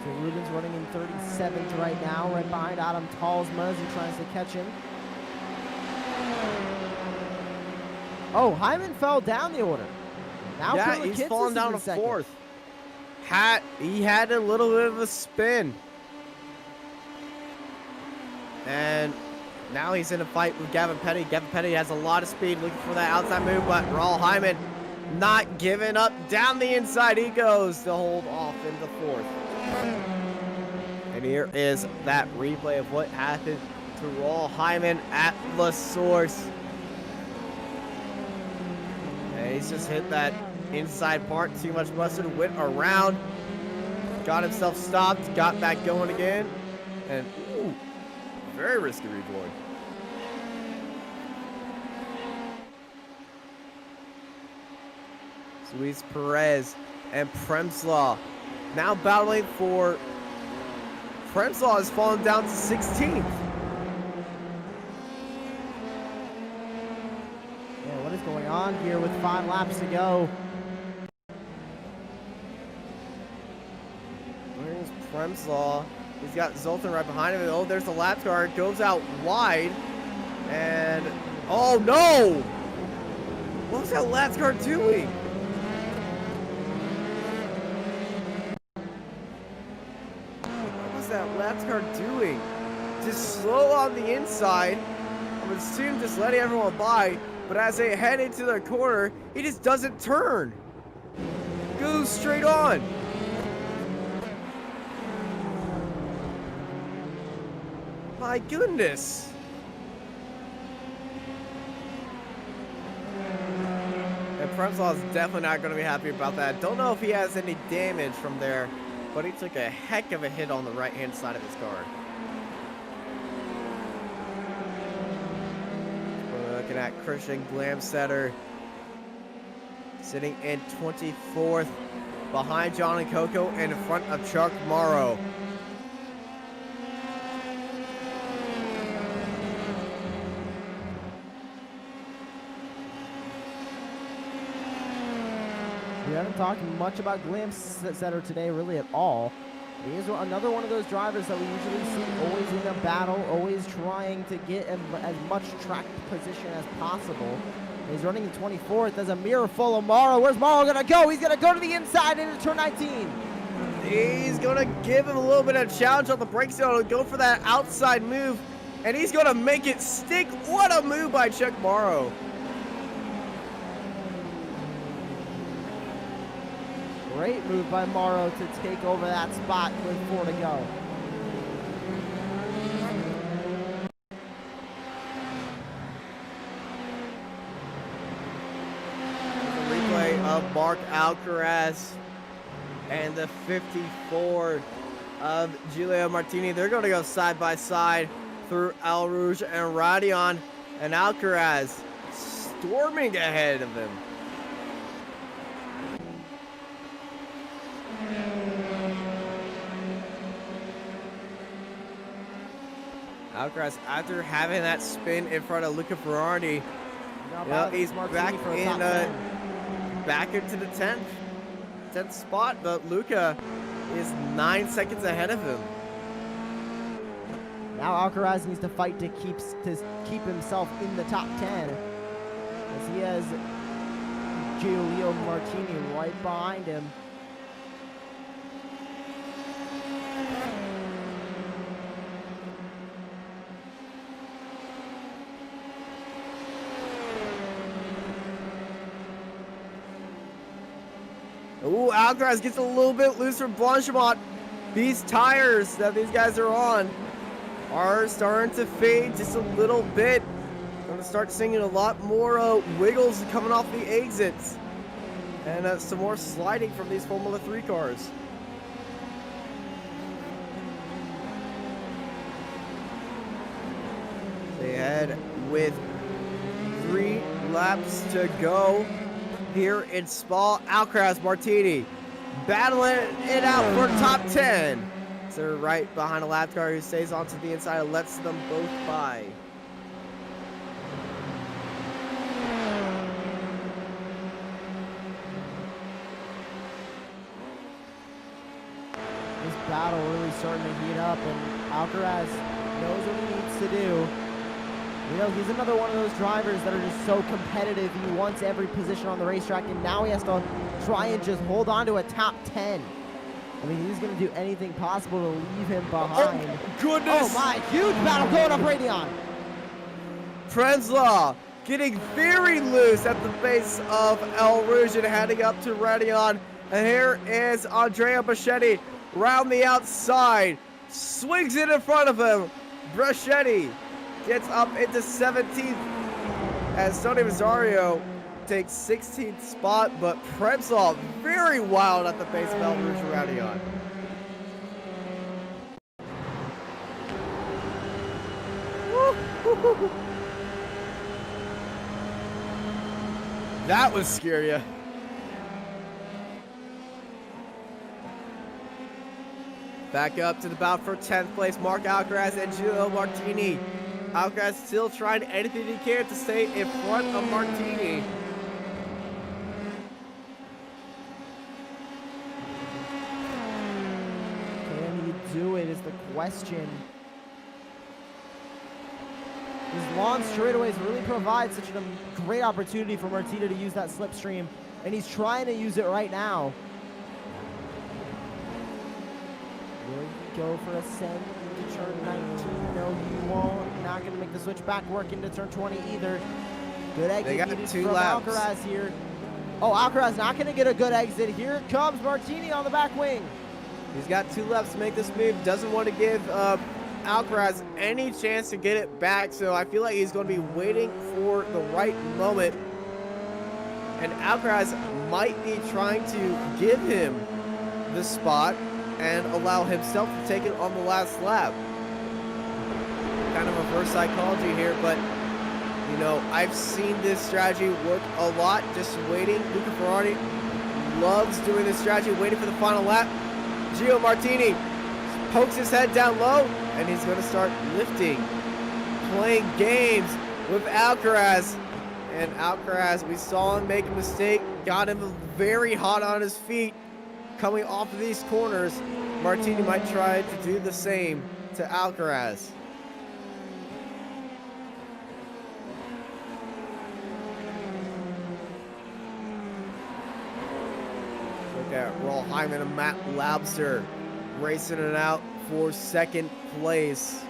So Rubens running in 37th right now, right behind Adam Talsma as he tries to catch him. Oh, Hyman fell down the order. Now Yeah, he's fallen down to second. 4th. He had a little bit of a spin. And now he's in a fight with Gavin Petty. Gavin Petty has a lot of speed, looking for that outside move, but Raul Hyman not giving up. Down the inside he goes to hold off into 4th. And here is that replay of what happened to Raul Hyman at the source. And he's just hit that inside part, too much mustard, went around, got himself stopped, got back going again, and ooh, very risky rejoin. Luis Perez and Premslaw now battling for. Premslaw has fallen down to 16th. Yeah, what is going on here with 5 laps to go? Here's Premslaw. He's got Zoltan right behind him. Oh, there's the lap car. It goes out wide. And, oh no! What was that lap car doing? What was that lap car doing? Just slow on the inside. I would assume just letting everyone by. but as they head into the corner, he just doesn't turn. Goes straight on. My goodness. And Premslaw is definitely not going to be happy about that. Don't know if he has any damage from there, but he took a heck of a hit on the right-hand side of his car. We're looking at Christian Glamsetter sitting in 24th behind John and Coco and in front of Chuck Morrow. We haven't talked much about Glamsetter today really at all. He is another one of those drivers that we usually see always in a battle, always trying to get as much track position as possible. He's running in 24th. There's a mirror full of Morrow. Where's Morrow going to go? He's going to go to the inside into turn 19. He's going to give him a little bit of challenge on the brake zone. Go for that outside move, and he's going to make it stick. What a move by Chuck Morrow. Great move by Morrow to take over that spot with 4 to go. Replay of Mark Alcaraz and the 54 of Giulio Martini. They're going to go side by side through El Rouge and Radion, and Alcaraz storming ahead of him. Alcaraz, after having that spin in front of Luca Ferrari, he's back into the 10th spot, but Luca is 9 seconds ahead of him. Now Alcaraz needs to fight to keep himself in the top 10, as he has Giulio Martini right behind him. Ooh, Alcaraz gets a little bit loose from Blanchimont. These tires that these guys are on are starting to fade just a little bit. I'm going to start seeing a lot more wiggles coming off the exits. And some more sliding from these Formula 3 cars. They head with 3 laps to go here in Spa. Alcaraz, Martini battling it out for top 10. So they're right behind a lap car who stays onto the inside and lets them both by. This battle really starting to heat up, and Alcaraz knows what he needs to do. You know, he's another one of those drivers that are just so competitive. He wants every position on the racetrack, and now he has to try and just hold on to a top 10. I mean, he's going to do anything possible to leave him behind. Oh, goodness! Oh, my. Huge battle going up Radion. Premslaw getting very loose at the base of El Rouge and heading up to Radion. And here is Andrea Brachetti round the outside. Swings it in front of him. Brachetti gets up into 17th as Tony Rosario takes 16th spot, but Premslaw very wild at the base of El Rouge Radion. That was scary. Back up to the bout for 10th place, Mark Alcaraz and Giulio Martini. Alcaraz still trying anything he can to stay in front of Martini. Can he do it is the question. These long straightaways really provide such a great opportunity for Martini to use that slipstream, and he's trying to use it right now. Will he go for a send into turn 19? No, he won't. Not going to make the switch back work into turn 20 either. Good exit They got needed 2 from laps. Alcaraz here. Oh, Alcaraz not going to get a good exit. Here comes Martini on the back wing. He's got 2 laps to make this move. Doesn't want to give Alcaraz any chance to get it back. So I feel like he's going to be waiting for the right moment. And Alcaraz might be trying to give him the spot and allow himself to take it on the last lap. Kind of reverse psychology here, but you know, I've seen this strategy work a lot, just waiting. Luca Ferrari loves doing this strategy, waiting for the final lap. Gio Martini pokes his head down low, and he's going to start lifting, playing games with Alcaraz. And Alcaraz, we saw him make a mistake, got him very hot on his feet coming off of these corners. Martini might try to do the same to Alcaraz. Look at Roll Hyman and Matt Labster racing it out for second place.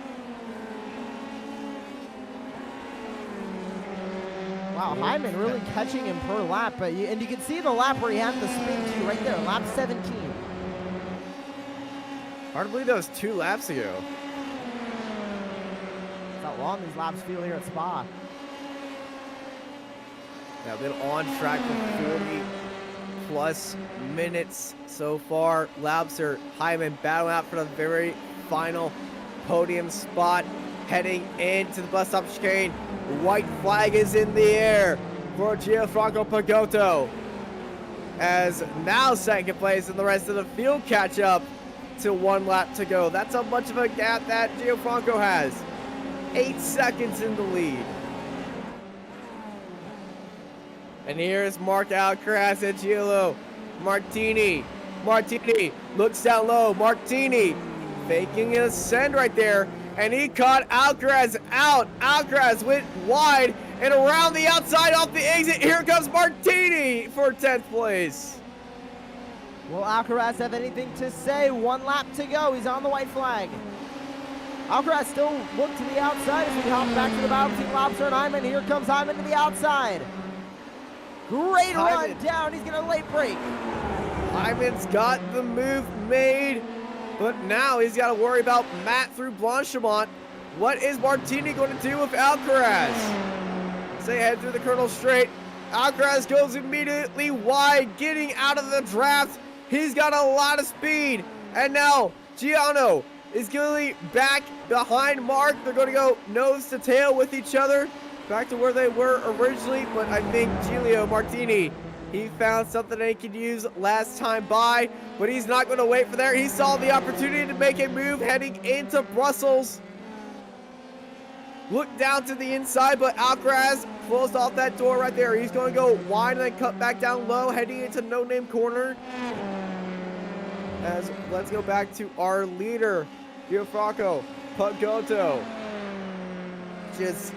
Wow, Hyman really catching him per lap, but you can see the lap where he had the spin too, right there, lap 17. Hard to believe that was 2 laps ago. That's how long these laps feel here at Spa. Now been on track for 40 plus minutes so far. Labster, Hyman battling out for the very final podium spot, heading into the bus stop chicane. White flag is in the air for Gianfranco Pagotto, as now second place and the rest of the field catch up to 1 lap to go. That's how much of a gap that Gianfranco has. 8 seconds in the lead. And here's Mark Alcaraz and Gio Martini. Martini looks down low. Martini faking an ascend right there. And he caught Alcaraz out. Alcaraz went wide and around the outside off the exit. Here comes Martini for 10th place. Will Alcaraz have anything to say? 1 lap to go. He's on the white flag. Alcaraz still looked to the outside as we hop back to the battle between Labster and Hyman. Here comes Hyman to the outside. Great run down. He's going to late break. Hyman's got the move made, but now he's got to worry about Matt through Blanchimont. What is Martini going to do with Alcaraz? Say head through the Colonel straight. Alcaraz goes immediately wide, getting out of the draft. He's got a lot of speed. And now Giano is going back behind Mark. They're going to go nose to tail with each other, back to where they were originally. But I think Giulio Martini, he found something that he could use last time by, but he's not going to wait for there. He saw the opportunity to make a move heading into Brussels. Look down to the inside, but Alcaraz closed off that door right there. He's going to go wide and then cut back down low, heading into No Name Corner. As let's go back to our leader, Gianfranco Pagotto. Just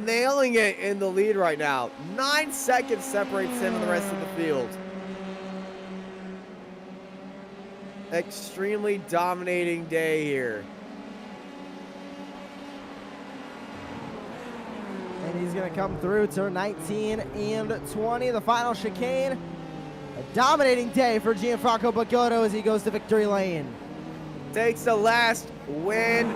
nailing it in the lead right now. 9 seconds separates him and the rest of the field. Extremely dominating day here. And he's going to come through to 19 and 20, the final chicane. A dominating day for Gianfranco Pagotto as he goes to victory lane. Takes the last win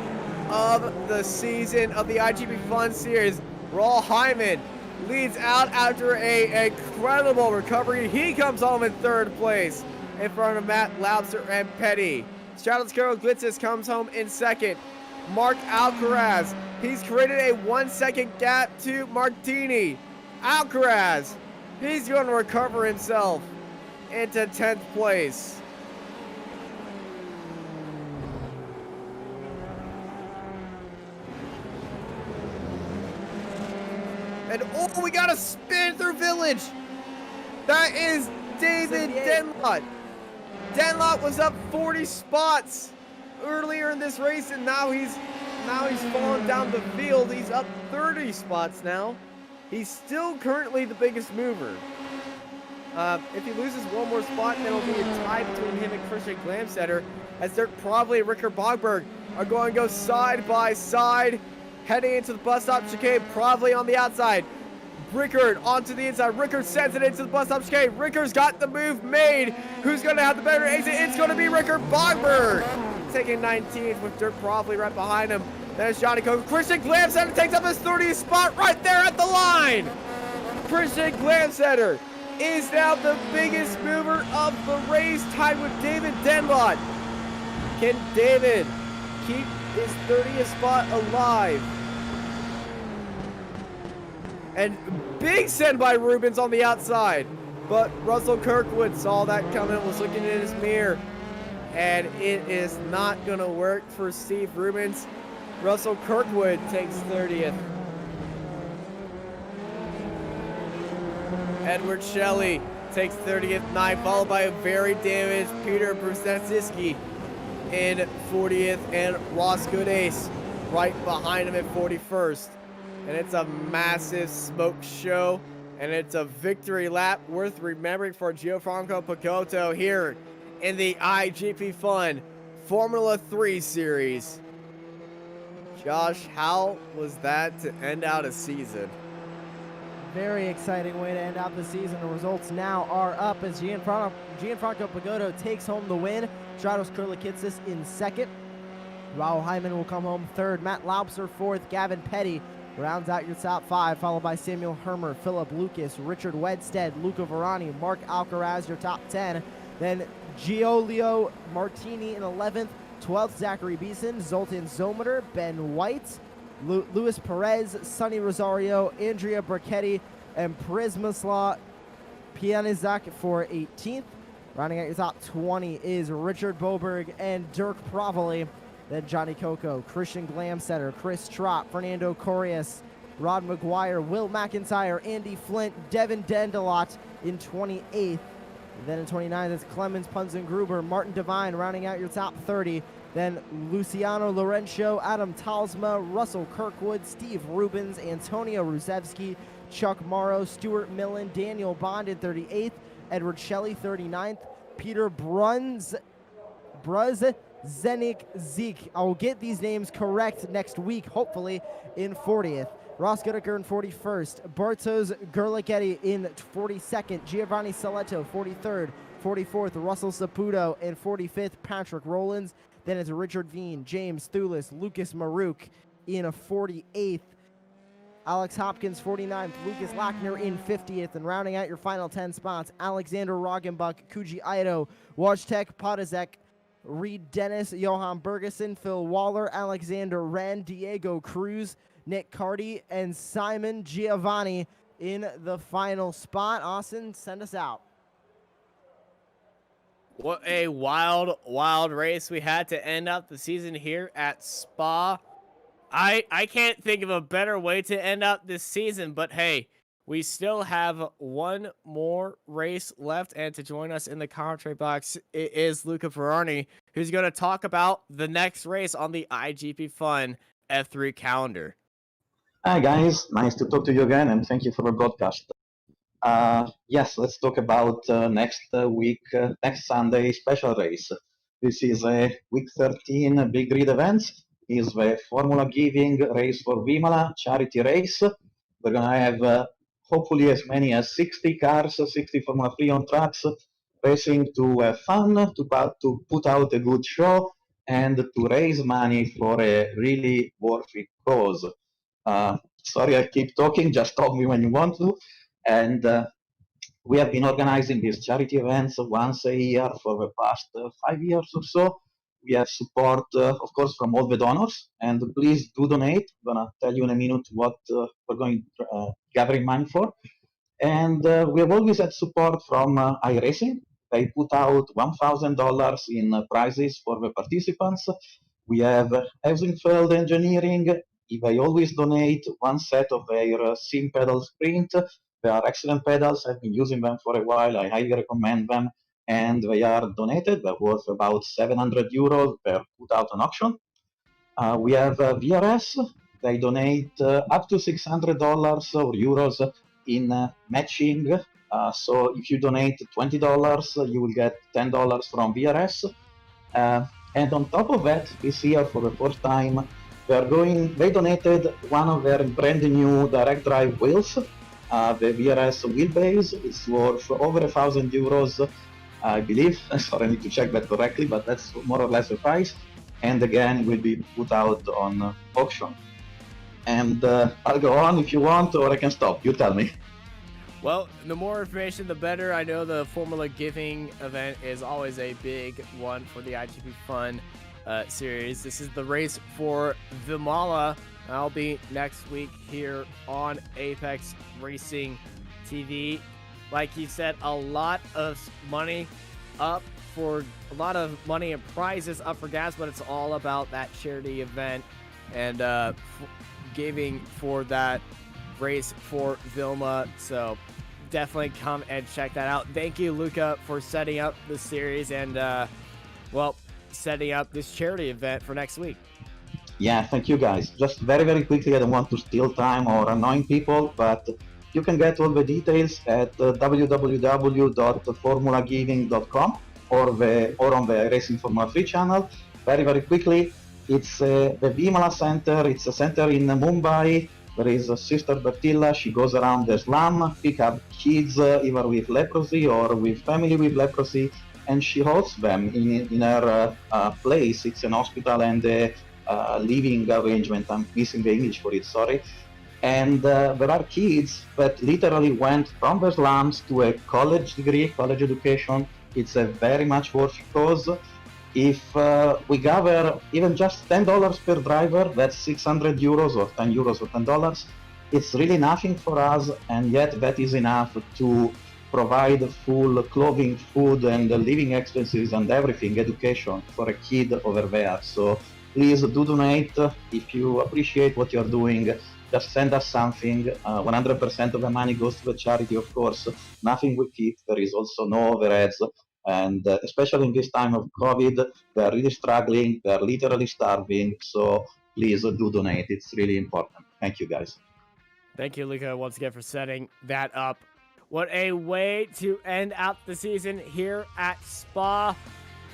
of the season of the iGPFun series. Raul Hyman leads out after a incredible recovery. He comes home in 3rd place in front of Matt Labster and Petty. Stratoscuro Glitzis comes home in 2nd. Mark Alcaraz, he's created a 1 second gap to Martini. Alcaraz, he's going to recover himself into 10th place. And oh, we got a spin through Village. That is David Denlot. Denlot was up 40 spots earlier in this race, and now he's fallen down the field. He's up 30 spots now. He's still currently the biggest mover. If he loses one more spot, then it'll be a tie between him and Christian Glamsetter, as they're probably Ricker Bogberg are going to go side by side. heading into the bus stop chicane, probably on the outside. Rickard onto the inside. Rickard sends it into the bus stop chicane. Rickard's got the move made. Who's going to have the better exit? It's going to be Rickard Bogberg. Taking 19th with Dirt probably right behind him. Then it's Johnny Coco. Christian Glamsetter takes up his 30th spot right there at the line. Christian Glamsetter is now the biggest mover of the race, tied with David Denlot. Can David keep his 30th spot alive? And big send by Rubens on the outside. But Russell Kirkwood saw that coming, was looking in his mirror. And it is not going to work for Steve Rubens. Russell Kirkwood takes 30th. Edward Shelley takes 30th, 9, followed by a very damaged Peter Brzezinski in 40th, and Ross Goodace right behind him at 41st. And it's a massive smoke show, and it's a victory lap worth remembering for Gianfranco Pagotto here in the iGPFun Formula 3 series. Josh, how was that to end out a season? Very exciting way to end out the season. The results now are up as Gianfranco Pagotto takes home the win. Stratos Kurlikitsis in second. Raul Hyman will come home third. Matt Laubser fourth. Gavin Petty rounds out your top 5, followed by Samuel Hermer, Philip Lucas, Richard Wedstead, Luca Verani, Mark Alcaraz, your top 10. Then Giolio Martini in 11th. 12th, Zachary Beeson, Zoltan Zometer, Ben White, Luis Perez, Sonny Rosario, Andrea Brachetti, and Prismislav Pianizak for 18th. Rounding out your top 20 is Richard Boberg and Dirk Provoli. Then Johnny Coco, Christian Glamsetter, Chris Trott, Fernando Correas, Rod McGuire, Will McIntyre, Andy Flint, Devin Dendelot in 28th. Then in 29th is Clemens Punzengruber, Martin Devine rounding out your top 30. Then Luciano Lorenzo, Adam Talsma, Russell Kirkwood, Steve Rubens, Antonio Rusevsky, Chuck Morrow, Stuart Millen, Daniel Bond in 38th, Edward Shelley 39th, Peter Brzezinski Zeke. I will get these names correct next week, hopefully, in 40th. Ross Goodacre in 41st, Bartos Gurlicketti in 42nd, Giovanni Saletto 43rd, 44th, Russell Saputo, and 45th, Patrick Rowlands. Then it's Richard Veen, James Thulis, Lucas Maruk in 48th, Alex Hopkins 49th, Lucas Lackner in 50th, and rounding out your final 10 spots, Alexander Roggenbuck, Kuji Aido, Wojtek Podazek, Reed Dennis, Johan Bergeson, Phil Waller, Alexander Wren, Diego Cruz, Nick Carty, and Simon Giovanni in the final spot. Austin, send us out. What a wild, wild race we had to end up the season here at Spa. I can't think of a better way to end up this season, but hey, we still have one more race left, and to join us in the commentary box, it is Luca Ferrari, who's going to talk about the next race on the iGPFun F3 calendar. Hi guys, nice to talk to you again, and thank you for the broadcast. Yes, let's talk about next week, next Sunday special race. This is a week 13 big grid events. Is the Formula Giving race for Vimala charity race. We're gonna have hopefully as many as 60 cars, 60 Formula 3 on tracks, racing to have fun, to put out a good show, and to raise money for a really worthy cause. Sorry, I keep talking, just stop me when you want to. And we have been organizing these charity events once a year for the past 5 years or so. We have support, of course, from all the donors, and please do donate. I'm gonna tell you in a minute what we're going gathering money for. And we have always had support from iRacing. They put out $1,000 in prizes for the participants. We have Helsingfeld Engineering. They always donate one set of their sim pedal sprint. They are excellent pedals. I've been using them for a while. I highly recommend them. And they are donated. They're worth about 700 euros. They're put out on auction. We have VRS. They donate up to $600 or euros in matching. So if you donate $20, you will get $10 from VRS. And on top of that, this year, for the first time, They donated one of their brand new direct drive wheels, the VRS wheelbase. It's worth over €1,000, I believe. Sorry, I need to check that correctly, but that's more or less the price. And again, will be put out on auction. And I'll go on if you want, or I can stop. You tell me. Well, the more information, the better. I know the Formula Giving event is always a big one for the IGP Fun series. This is the race for Vimala. I'll be next week here on Apex Racing TV. Like he said, a lot of money and prizes up for grabs, but it's all about that charity event and giving for that race for Vilma. So definitely come and check that out. Thank you, Luca, for setting up the series and setting up this charity event for next week. Yeah, thank you guys. Just very, very quickly, I don't want to steal time or annoying people, but you can get all the details at www.formulagiving.com or on the Racing Formula 3 channel. Very, very quickly, it's the Vimala Center. It's a center in Mumbai. There is a Sister Bertilla. She goes around the slum, pick up kids either with leprosy or with family with leprosy, and she hosts them in her place. It's an hospital and a living arrangement. I'm missing the English for it, sorry. And there are kids that literally went from the slums to a college degree, college education. It's a very much worthy cause. If we gather even just $10 per driver, that's €600 or €10 or $10. It's really nothing for us, and yet that is enough to provide full clothing, food, and living expenses and everything, education for a kid over there. So please do donate. If you appreciate what you're doing, just send us something. 100% of the money goes to the charity, of course. Nothing we keep. There is also no overheads. And especially in this time of COVID, they are really struggling. They are literally starving. So please do donate. It's really important. Thank you, guys. Thank you, Luca, once again for setting that up. What a way to end out the season here at Spa.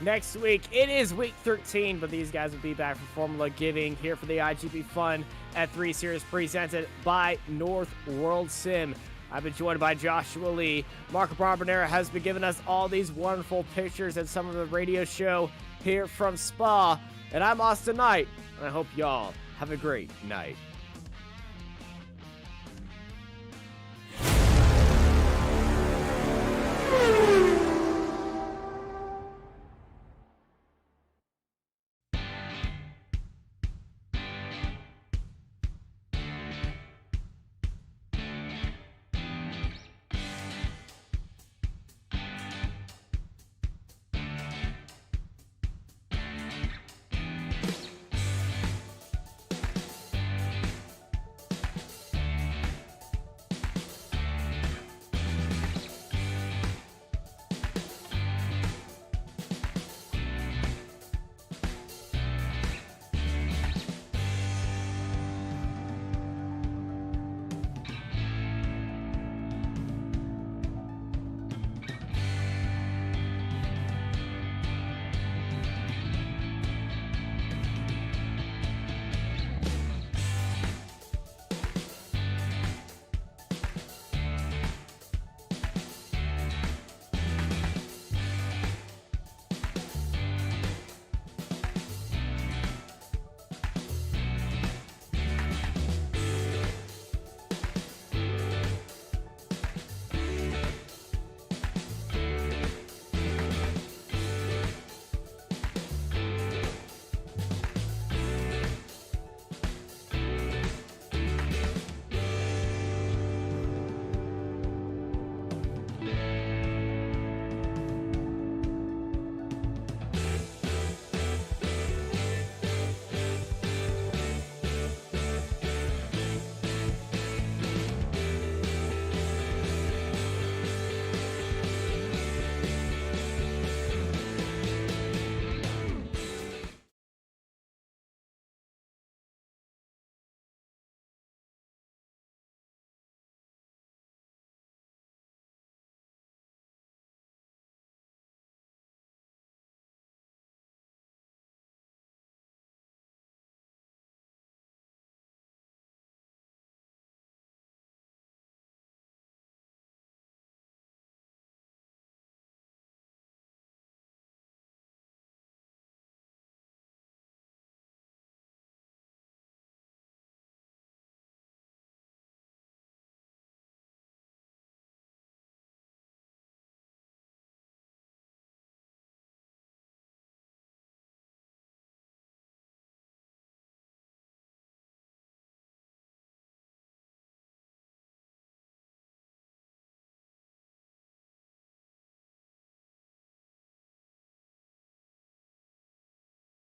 Next week, it is week 13, but these guys will be back for Formula Giving here for the IGP Fun-F3 series presented by North World Sim. I've been joined by Joshua Lee. Marco Barbonera has been giving us all these wonderful pictures and some of the radio show here from Spa. And I'm Austin Knight, and I hope y'all have a great night.